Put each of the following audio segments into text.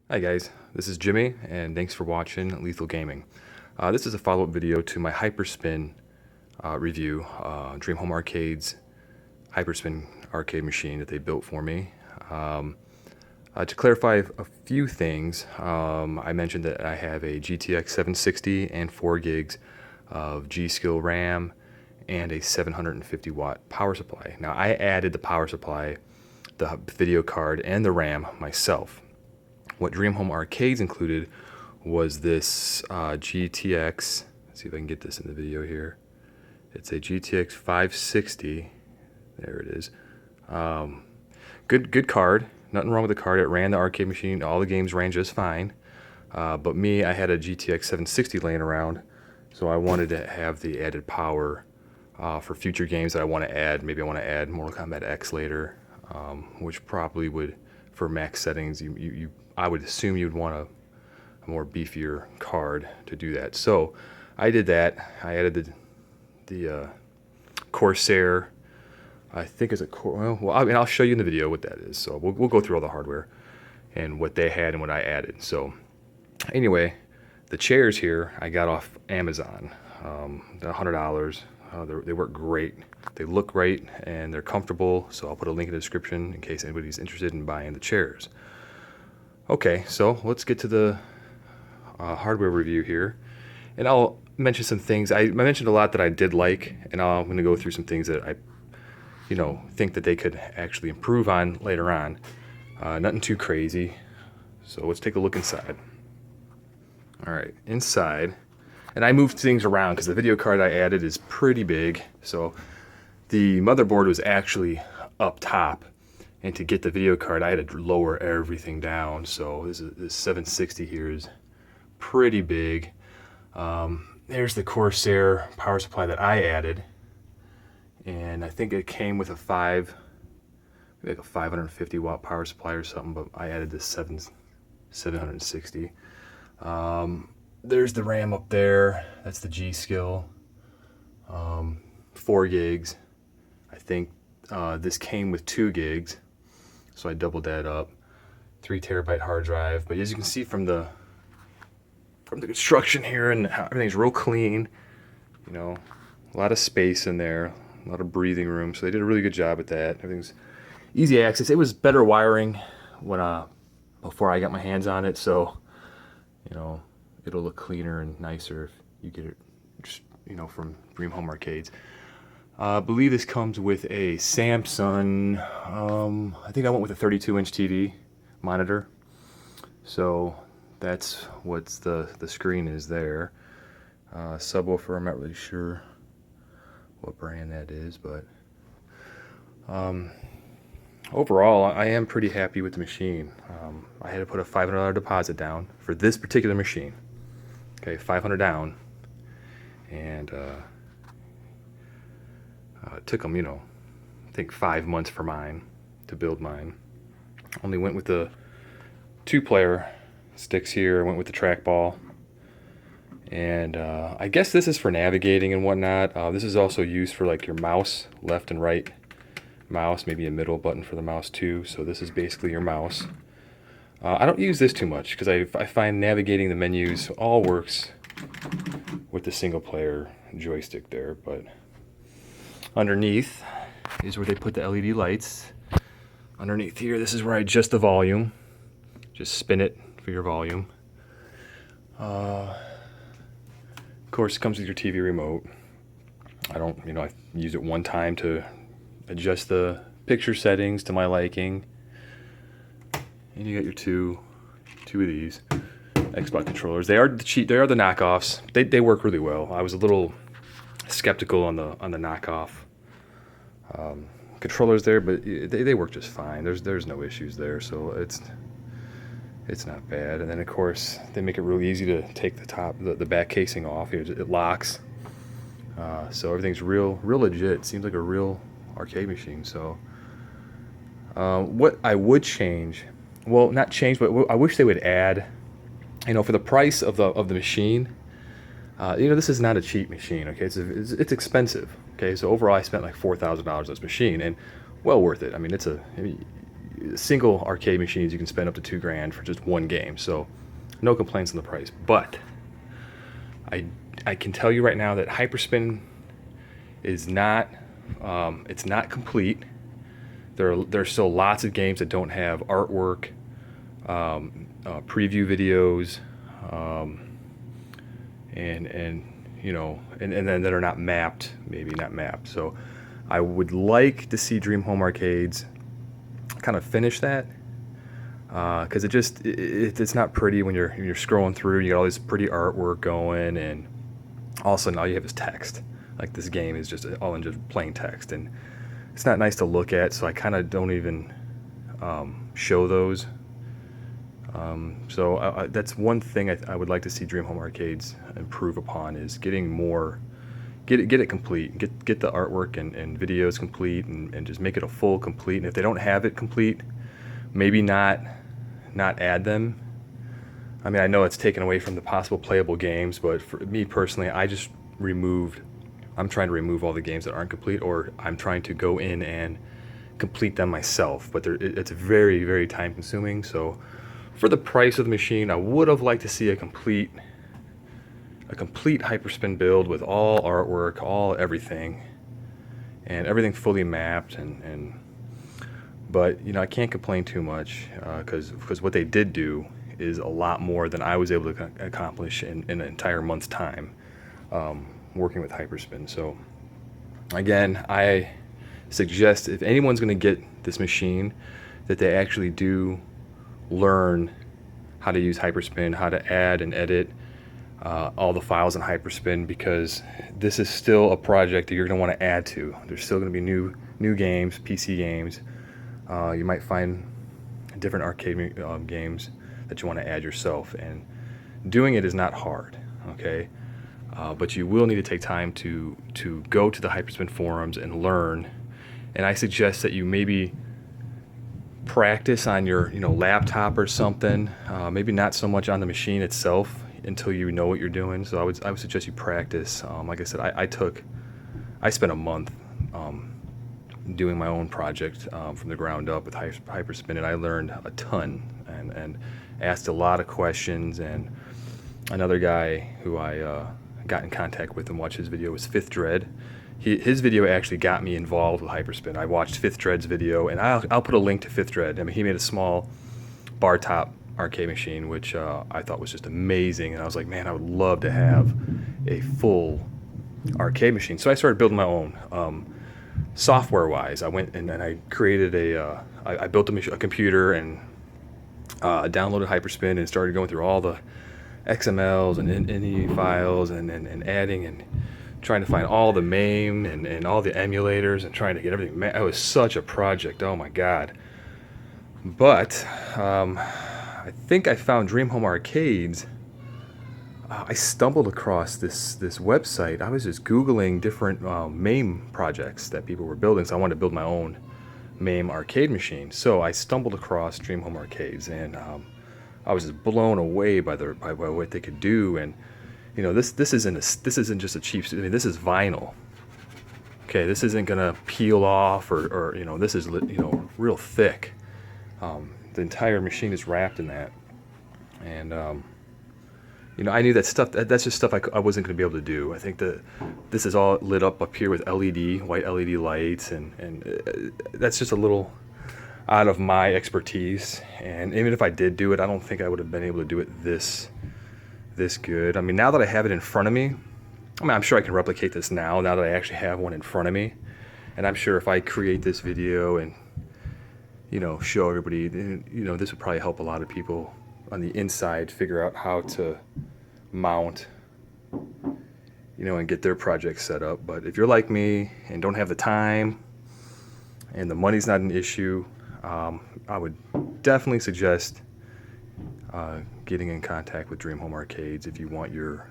Hi guys, this is Jimmy, and thanks for watching Lethal Gaming. This is a follow-up video to my Hyperspin review, Dream Home Arcade's Hyperspin arcade machine that they built for me. To clarify a few things, I mentioned that I have a GTX 760 and 4 gigs of G.Skill RAM and a 750 watt power supply. Now I added the power supply, the video card, and the RAM myself. What Dream Home Arcades included was this GTX, let's see if I can get this in the video here. It's a GTX 560, there it is. Good card, nothing wrong with the card. It ran the arcade machine, all the games ran just fine. But me, I had a GTX 760 laying around, so I wanted to have the added power for future games that I want to add. Maybe I want to add Mortal Kombat X later, which probably would, for max settings, I would assume you'd want a more beefier card to do that. So I did that. I added the Corsair. I think it's a well, I mean, I'll show you in the video what that is. So we'll go through all the hardware and what they had and what I added. So anyway, the chairs here I got off Amazon. They're $100. They work great. They look great and they're comfortable. So I'll put a link in the description in case anybody's interested in buying the chairs. Okay, so let's get to the hardware review here, and I'll mention some things. I mentioned a lot that I did like, and I'm going to go through some things that I, think that they could actually improve on later on. Nothing too crazy. So let's take a look inside. All right, inside, and I moved things around because the video card I added is pretty big. So the motherboard was actually up top. And to get the video card, I had to lower everything down. So this 760 here is pretty big. There's the Corsair power supply that I added, and I think it came with a like a 550 watt power supply or something. But I added this 760. There's the RAM up there. That's the G.Skill. 4 gigs. I think this came with 2 gigs. So I doubled that up. 3 terabyte hard drive. But as you can see from the construction here, and how everything's real clean, a lot of space in there, a lot of breathing room. So they did a really good job at that. Everything's easy access. It was better wiring when before I got my hands on it. So it'll look cleaner and nicer if you get it just from Dream Home Arcades. I believe this comes with a Samsung, I think I went with a 32-inch TV monitor. So that's what the screen is there. Subwoofer, I'm not really sure what brand that is, but overall I am pretty happy with the machine. I had to put a $500 deposit down for this particular machine. Okay, $500 down, and it took them, I think 5 months for mine to build mine. Only went with the 2-player sticks here. I went with the trackball, and I guess this is for navigating and whatnot. This is also used for like your mouse, left and right mouse, maybe a middle button for the mouse too. So this is basically your mouse. I don't use this too much because I find navigating the menus all works with the single-player joystick there, but underneath is where they put the LED lights. Underneath here, this is where I adjust the volume. Just spin it for your volume. Of course, it comes with your TV remote. I don't, I use it one time to adjust the picture settings to my liking. And you got your two of these Xbox controllers. They are the cheap. They are the knockoffs. They work really well. I was a little skeptical on the knockoff controllers there, but they work just fine. There's no issues there, so it's not bad. And then of course they make it really easy to take the back casing off. It locks, so everything's real legit. Seems like a real arcade machine. So what I would change, well, not change, but I wish they would add, for the price of the machine. This is not a cheap machine, okay? It's expensive, okay? So overall, I spent like $4,000 on this machine, and well worth it. I mean, single arcade machines, you can spend up to $2,000 for just one game. So no complaints on the price. But I can tell you right now that Hyperspin is not, it's not complete. There's still lots of games that don't have artwork, preview videos, and you know, and then that are not mapped, maybe not mapped. So I would like to see Dream Home Arcades kind of finish that, because it's not pretty when you're scrolling through. You got all this pretty artwork going, and all of a sudden all you have is text. Like, this game is just all in just plain text, and it's not nice to look at. So I kind of don't even show those. So that's one thing I would like to see Dream Home Arcades improve upon, is getting more, get it complete, get the artwork and videos complete, and just make it a full complete. And if they don't have it complete, maybe not add them. I mean, I know it's taken away from the possible playable games, but for me personally, I'm trying to remove all the games that aren't complete, or I'm trying to go in and complete them myself. But it's very, very time consuming. So for the price of the machine, I would have liked to see a complete Hyperspin build with all artwork, all everything, and everything fully mapped. But you know, I can't complain too much, because what they did do is a lot more than I was able to accomplish in an entire month's time, working with Hyperspin. So again, I suggest if anyone's going to get this machine, that they actually do learn how to use Hyperspin, how to add and edit all the files in Hyperspin, because this is still a project that you're going to want to add to. There's still going to be new games, PC games. You might find different arcade games that you want to add yourself, and doing it is not hard, okay? But you will need to take time to go to the Hyperspin forums and learn. And I suggest that you maybe practice on your laptop or something, maybe not so much on the machine itself until you know what you're doing. So I would suggest you practice. Like I said, I spent a month doing my own project from the ground up with Hyperspin, and I learned a ton and asked a lot of questions. And another guy who I got in contact with and watched his video was FifthDread. His video actually got me involved with Hyperspin. I watched FifthDread's video, and I'll put a link to FifthDread. I mean, he made a small bar top arcade machine, which I thought was just amazing. And I was like, man, I would love to have a full arcade machine. So I started building my own. Software-wise, I went and I created I built a computer and downloaded Hyperspin and started going through all the XMLs and INI files and adding and trying to find all the MAME and all the emulators and trying to get everything. Man, it was such a project. Oh my God. But I think I found Dream Home Arcades. I stumbled across this website. I was just Googling different MAME projects that people were building, so I wanted to build my own MAME arcade machine. So I stumbled across Dream Home Arcades, and I was just blown away by what they could do. And you know, this isn't just a cheap. I mean, this is vinyl. Okay, this isn't gonna peel off or you know, this is real thick. The entire machine is wrapped in that, and you know, I knew that stuff. That's just stuff I wasn't going to be able to do. I think this is all lit up here with white LED lights, and that's just a little out of my expertise. And even if I did do it, I don't think I would have been able to do it this good. I mean, now that I have it in front of me, I mean, I'm sure I can replicate this now that I actually have one in front of me. And I'm sure if I create this video and show everybody, this would probably help a lot of people on the inside figure out how to mount, and get their project set up. But if you're like me and don't have the time and the money's not an issue, I would definitely suggest getting in contact with Dream Home Arcades if you want your,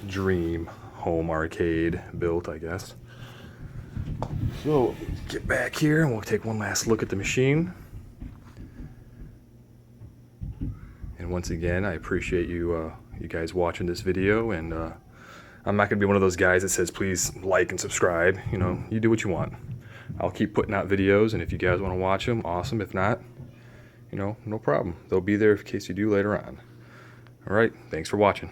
dream home arcade built, I guess. So get back here and we'll take one last look at the machine. And once again, I appreciate you guys watching this video, and I'm not going to be one of those guys that says please like and subscribe. You do what you want. I'll keep putting out videos, and if you guys want to watch them, awesome. If not, you know, no problem. They'll be there in case you do later on. All right, thanks for watching.